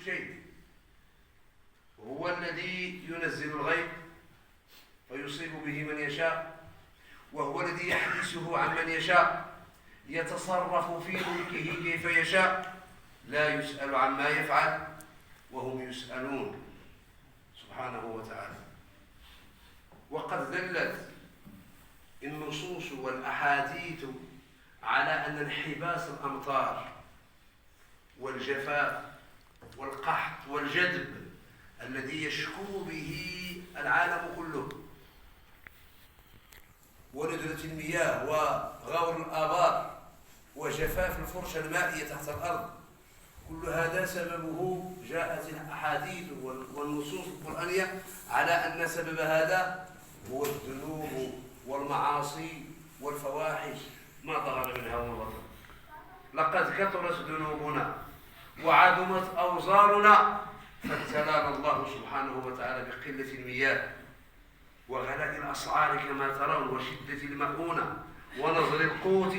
شيء. هو الذي ينزل الغيث فيصيب به من يشاء، وهو الذي يحبسه عن من يشاء، يتصرف في ملكه كيف يشاء، لا يسأل عما يفعل وهم يسألون سبحانه وتعالى. وقد دلت النصوص والأحاديث على أن انحباس الأمطار والجفاف والقحط والجدب الذي يشكو به العالم كله، وندرة المياه وغور الآبار وجفاف الفرشة المائية تحت الأرض، كل هذا سببه جاءت الأحاديث والنصوص القرآنية على أن سبب هذا هو الذنوب والمعاصي والفواحش ما ظهر منها وما بطن. لقد كثرت ذنوبنا وعظمت أوزارنا، فابتلانا الله سبحانه وتعالى بقلة المياه وغلاء الأسعار كما ترون وشدة المؤونة ونظر القوت